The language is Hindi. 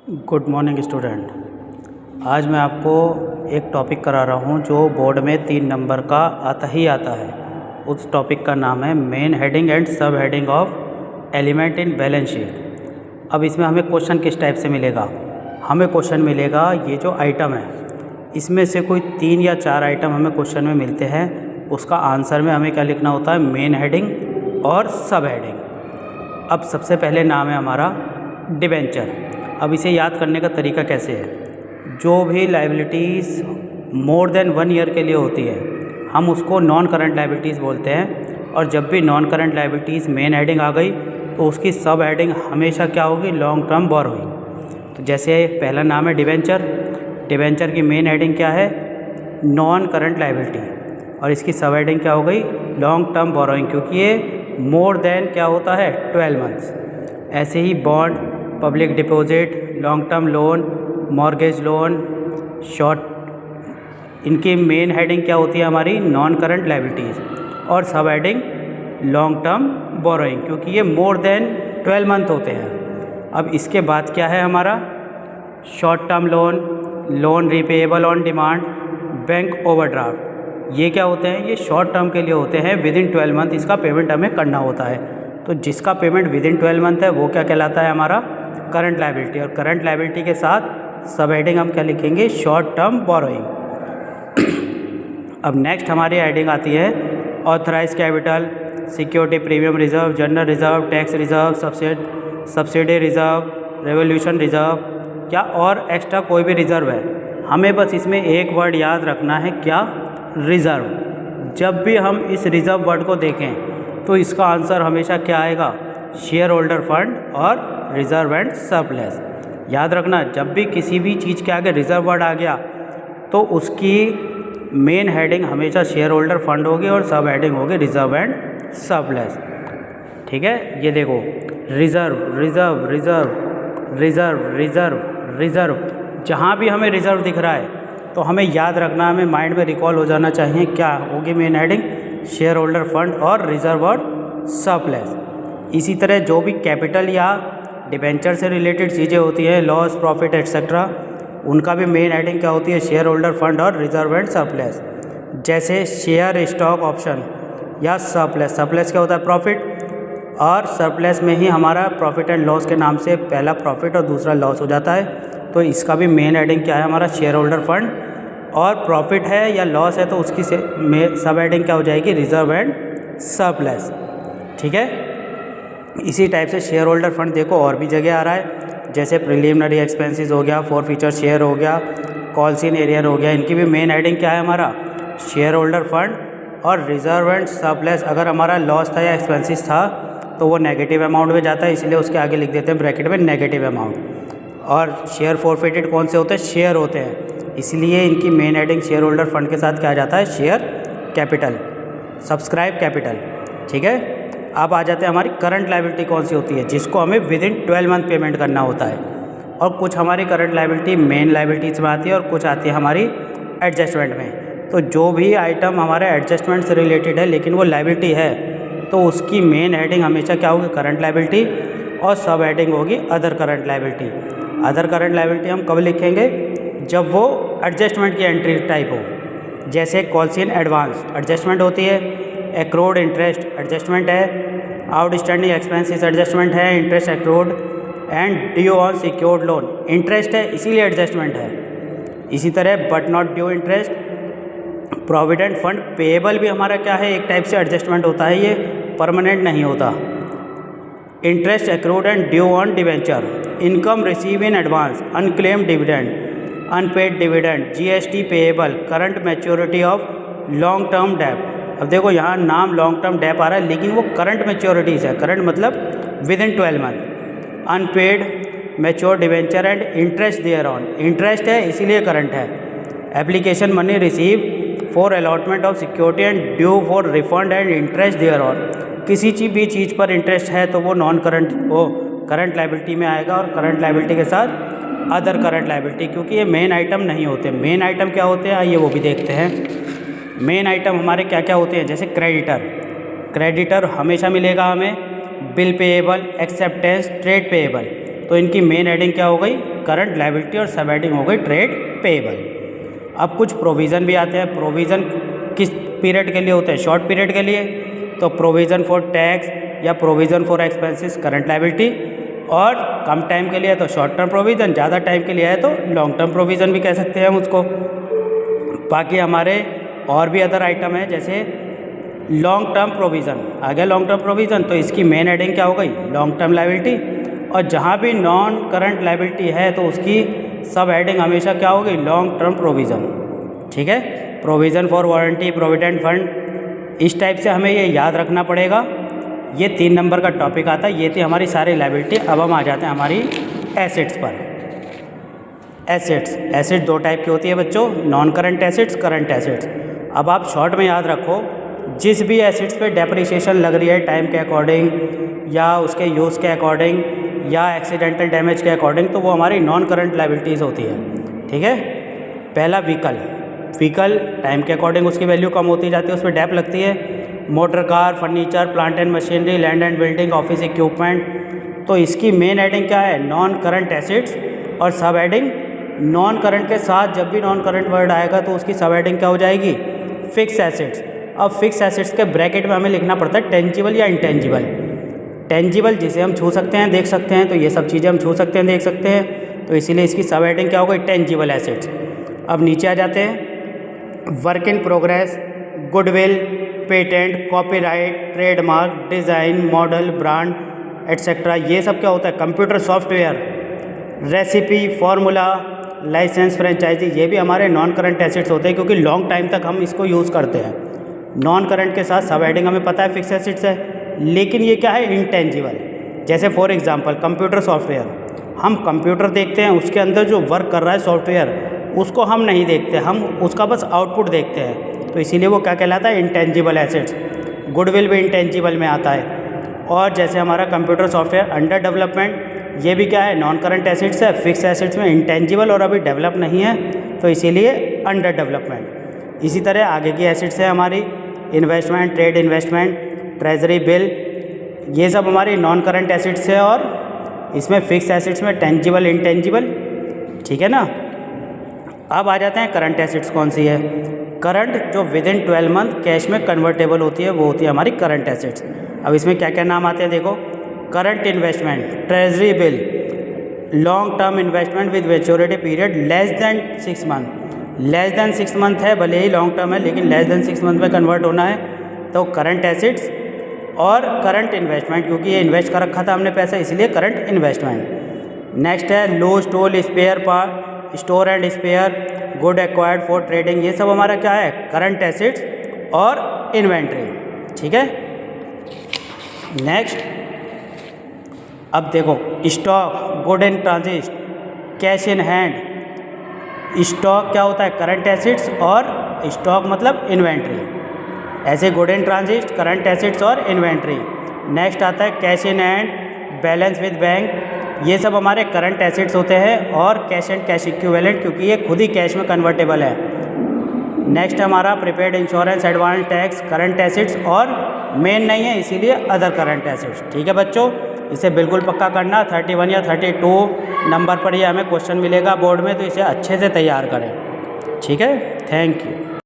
Good morning student. आज मैं आपको एक टॉपिक करा रहा हूँ जो बोर्ड में 3 नंबर का आता है। उस टॉपिक का नाम है मेन हेडिंग एंड सब heading of element in balance sheet. अब इसमें हमें क्वेश्चन किस टाइप से मिलेगा? हमें क्वेश्चन मिलेगा ये जो आइटम है इसमें से कोई 3 या 4 आइटम हमें क्वेश्चन में मिलते हैं। उसका आंसर में हमें क्या लिखना होता है? मेन हेडिंग और सब हेडिंग। अब सबसे पहले नाम है हमारा डिबेंचर। अब इसे याद करने का तरीका कैसे है? जो भी लायबिलिटीज़ मोर देन 1 ईयर के लिए होती है हम उसको नॉन करंट लायबिलिटीज़ बोलते हैं। और जब भी non current liabilities main heading आ गई तो उसकी सब हेडिंग हमेशा क्या होगी? Long term borrowing. तो जैसे पहला नाम है डिबेंचर। डिबेंचर की मेन हेडिंग क्या है? नॉन करंट लायबिलिटी, और इसकी सब हेडिंग क्या हो गई? लॉन्ग टर्म बोरोइंग, क्योंकि ये मोर देन क्या होता है? 12 मंथ्स। ऐसे ही bond, public deposit, long term loan, mortgage loan, short, इनकी मेन हेडिंग क्या होती है हमारी? नॉन करंट लायबिलिटीज़, और सब हेडिंग लॉन्ग टर्म बोरोइंग, क्योंकि ये मोर देन 12 मंथ होते हैं। अब इसके बाद क्या है हमारा? Short term loan, loan repayable on demand, bank overdraft. ये क्या होते हैं? ये शॉर्ट टर्म के लिए होते हैं। विद इन 12 मंथ इसका पेमेंट हमें करना होता है। तो जिसका पेमेंट विद इन 12 मंथ है वो क्या कहलाता है? हमारा करंट लायबिलिटी। और करंट लायबिलिटी के साथ सब हेडिंग हम क्या लिखेंगे? Short term borrowing. अब नेक्स्ट हमारी हेडिंग आती है authorise capital, security premium reserve, general reserve, tax reserve, subsidy reserve, revolution reserve, क्या और एक्स्ट्रा कोई भी रिजर्व है। हमें बस इसमें एक वर्ड याद रखना है, क्या? रिजर्व। जब भी हम इस रिजर्व वर्ड को देखें तो इसका आंसर हमेशा क्या आएगा? शेयर होल्डर फंड और रिजर्व एंड सरप्लस। याद रखना, जब भी किसी भी चीज़ के आगे रिजर्व वर्ड आ गया तो उसकी मेन हेडिंग हमेशा शेयर होल्डर फंड होगी और सब हेडिंग होगी रिजर्व एंड सरप्लस। ठीक है, ये देखो, reserve reserve reserve reserve reserve reserve. जहाँ भी हमें रिजर्व दिख रहा है तो हमें याद रखना, हमें माइंड में रिकॉल हो जाना चाहिए, क्या होगी main heading? Share holder fund और रिजर्व और सरप्लस। इसी तरह जो भी कैपिटल या डिबेंचर से रिलेटेड चीज़ें होती हैं, लॉस, प्रॉफिट एट्सेट्रा, उनका भी मेन हेडिंग क्या होती है? शेयर होल्डर फंड और रिजर्व एंड सरप्लस। जैसे शेयर स्टॉक ऑप्शन या सरप्लस। सरप्लस क्या होता है? प्रॉफिट, और सरप्लस में ही हमारा प्रॉफिट एंड लॉस के नाम से पहला प्रॉफिट और दूसरा लॉस हो जाता है। तो इसका भी मेन हेडिंग क्या है? हमारा शेयर होल्डर फंड। और प्रॉफिट है या लॉस है तो उसकी सब हेडिंग क्या हो जाएगी? Reserve and surplus. ठीक है, इसी टाइप से शेयर होल्डर फंड देखो और भी जगह आ रहा है, जैसे प्रिलिमिनरी एक्सपेंसेस हो गया, फॉर फ्यूचर शेयर हो गया, कॉल्स इन एरियर हो गया। इनकी भी मेन हेडिंग क्या है? हमारा शेयर होल्डर फंड और रिजर्व एंड सरप्लस। अगर हमारा लॉस था या एक्सपेंसेस था तो वो नेगेटिव अमाउंट में जाता है, इसलिए उसके आगे लिख देते हैं ब्रैकेट में नेगेटिव अमाउंट। और शेयर फॉरफिटेड कौन से होते हैं? शेयर होते हैं, इसलिए इनकी main heading share holder fund के साथ क्या आ जाता है? Share capital, subscribe capital. ठीक है, अब आ जाते हैं हमारी करंट लायबिलिटी कौन सी होती है, जिसको हमें विद इन 12 मंथ पेमेंट करना होता है। और कुछ हमारी करंट लायबिलिटी मेन लायबिलिटीज में आती है और कुछ आती है हमारी एडजस्टमेंट में। तो जो भी आइटम हमारे एडजस्टमेंट से रिलेटेड है लेकिन वो लायबिलिटी है तो उसकी मेन हेडिंग हमेशा क्या होगी? करंट लायबिलिटी, और सब हेडिंग होगी other current liability. Other current liability हम कब लिखेंगे? जब वो एडजस्टमेंट की एंट्री टाइप हो। जैसे कॉल्स इन एडवांस एडजस्टमेंट होती है, एक्रोड इंटरेस्ट एडजस्टमेंट है, आउटस्टैंडिंग एक्सपेंसेस एडजस्टमेंट है, interest accrued and due on secured loan interest है इसीलिए एडजस्टमेंट है। इसी तरह but not due interest, provident fund payable भी हमारा क्या है? एक टाइप से एडजस्टमेंट होता है, ये परमानेंट नहीं होता। Interest accrued and due on debenture, income receive in advance, unclaim dividend, unpaid dividend, GST payable, current maturity of long term debt. अब देखो यहाँ नाम लॉन्ग टर्म डेट आ रहा है लेकिन वो करंट मैच्योरिटीज है। करंट मतलब within 12 month. Unpaid mature debenture and interest thereon, interest है इसीलिए करंट है। Application money receive for allotment of security and due for refund and interest thereon. किसी भी चीज़ पर इंटरेस्ट है तो वो नॉन करंट, वो करंट लायबिलिटी में आएगा, और करंट लायबिलिटी के साथ अदर करंट लायबिलिटी, क्योंकि ये मेन आइटम नहीं होते। मेन आइटम क्या होते हैं आइए वो भी देखते हैं। मेन आइटम हमारे क्या क्या होते हैं? जैसे क्रेडिटर, क्रेडिटर हमेशा मिलेगा हमें, bill payable, acceptance, trade payable. तो इनकी मेन हेडिंग क्या हो गई? करंट लायबिलिटी और सब हेडिंग हो गई ट्रेड पेएबल। अब कुछ प्रोविज़न भी आते हैं। प्रोविज़न किस पीरियड के लिए होते हैं? शॉर्ट पीरियड के लिए। तो प्रोविज़न फॉर टैक्स या provision for expenses current liability, और कम टाइम के लिए है तो शॉर्ट टर्म प्रोविज़न, ज़्यादा टाइम के लिए है तो लॉन्ग टर्म प्रोविज़न भी कह सकते हैं हम उसको। बाकी हमारे और भी अदर आइटम है, जैसे लॉन्ग टर्म प्रोविज़न आ गया। लॉन्ग टर्म प्रोविज़न तो इसकी मेन हेडिंग क्या हो गई? Long term liability. और जहाँ भी नॉन करंट लायबिलिटी है तो उसकी सब हेडिंग हमेशा क्या होगी? Long term provision. ठीक है, provision for warranty, provident fund, इस टाइप से हमें ये याद रखना पड़ेगा। ये 3 नंबर का टॉपिक आता है। ये थी हमारी सारी लायबिलिटी। अब हम आ जाते हैं हमारी एसेट्स पर। एसेट्स 2 टाइप की होती है बच्चों, non current assets, current assets. अब आप शॉर्ट में याद रखो, जिस भी एसेट्स पे डेप्रिसिएशन लग रही है टाइम के अकॉर्डिंग या उसके यूज़ के अकॉर्डिंग या एक्सीडेंटल डैमेज के अकॉर्डिंग, तो वो हमारी नॉन करंट लायबिलिटीज़ होती है। ठीक है, पहला व्हीकल टाइम के अकॉर्डिंग उसकी वैल्यू कम होती जाती है, उस पर डेप लगती है। Motor car, furniture, plant and machinery, land and building, office equipment, तो इसकी मेन हेडिंग क्या है? Non current assets. और सब हेडिंग नॉन करंट के साथ जब भी नॉन करंट वर्ड आएगा तो उसकी सब हेडिंग क्या हो जाएगी? Fix assets. अब फिक्स एसेट्स के ब्रैकेट में हमें लिखना पड़ता है टेंजिबल या इंटेंजिबल। टेंजिबल जिसे हम छू सकते हैं, देख सकते हैं, तो ये सब चीज़ें हम छू सकते हैं, देख सकते हैं, तो इसीलिए इसकी सब हेडिंग क्या हो गई? Tangible assets. अब नीचे आ जाते हैं, work in progress, goodwill, patent, copyright, trademark, design, model, brand et cetera, ये सब क्या होता है? Computer software, recipe, formula, licence, franchisee, ये भी हमारे नॉन करंट एसेट्स होते हैं, क्योंकि लॉन्ग टाइम तक हम इसको यूज़ करते हैं। नॉन करंट के साथ सब हेडिंग हमें पता है फिक्स एसेट्स है, लेकिन ये क्या है? इंटेंजिबल। जैसे फॉर एग्जांपल कंप्यूटर सॉफ्टवेयर, हम कंप्यूटर देखते हैं, उसके अंदर जो वर्क कर रहा है सॉफ्टवेयर, उसको हम नहीं देखते, हम उसका बस आउटपुट देखते हैं, तो इसीलिए वो क्या कहलाता है? Intangible assets. गुडविल भी इंटेंजिबल में आता है। और जैसे हमारा कंप्यूटर सॉफ्टवेयर अंडर डेवलपमेंट, ये भी क्या है? नॉन करंट एसेट्स है, फिक्स एसेट्स में इंटेंजिबल और अभी डेवलप नहीं है, तो इसीलिए अंडर डेवलपमेंट। इसी तरह आगे की एसेट्स है हमारी investment, trade investment, treasury bill, ये सब हमारी नॉन करंट एसेट्स है, और इसमें फिक्स एसेट्स में टेंजिबल, इंटेंजिबल। ठीक है ना। अब आ जाते हैं करंट एसेट्स कौन सी है? करंट जो विद इन 12 मंथ कैश में कन्वर्टेबल होती है, वो होती है हमारी करंट एसेट्स। अब इसमें क्या क्या नाम आते हैं देखो, current investment, treasury bill, long term investment with maturity period less than 6 month. Less than 6 month है, भले ही लॉन्ग टर्म है, लेकिन लेस देन 6 मंथ में कन्वर्ट होना है, तो करंट एसेट्स। और करंट इन्वेस्टमेंट, क्योंकि ये इन्वेस्ट कर रखा था हमने पैसा, इसलिए करंट इन्वेस्टमेंट। नेक्स्ट है लो store spare part, store and spare, good acquired for trading, ये सब हमारा क्या है? करंट एसेट्स और इन्वेंट्री। ठीक है। नेक्स्ट अब देखो, stock, good in transit, cash in hand. Stock क्या होता है? करंट एसेट्स, और स्टॉक मतलब इन्वेंट्री। ऐसे good in transit, current assets और इन्वेंट्री। नेक्स्ट आता है cash in hand, balance with bank, ये सब हमारे करंट एसेट्स होते हैं, और कैश एंड कैश इक्विवेलेंट, क्योंकि ये खुद ही कैश में कन्वर्टेबल है। नेक्स्ट हमारा prepaid insurance, advance tax, current assets, और मेन नहीं है इसीलिए अदर करंट एसेट्स। ठीक है बच्चों, इसे बिल्कुल पक्का करना। 31 या 32 नंबर पर ये हमें क्वेश्चन मिलेगा बोर्ड में, तो इसे अच्छे से तैयार करें। ठीक है, थैंक यू।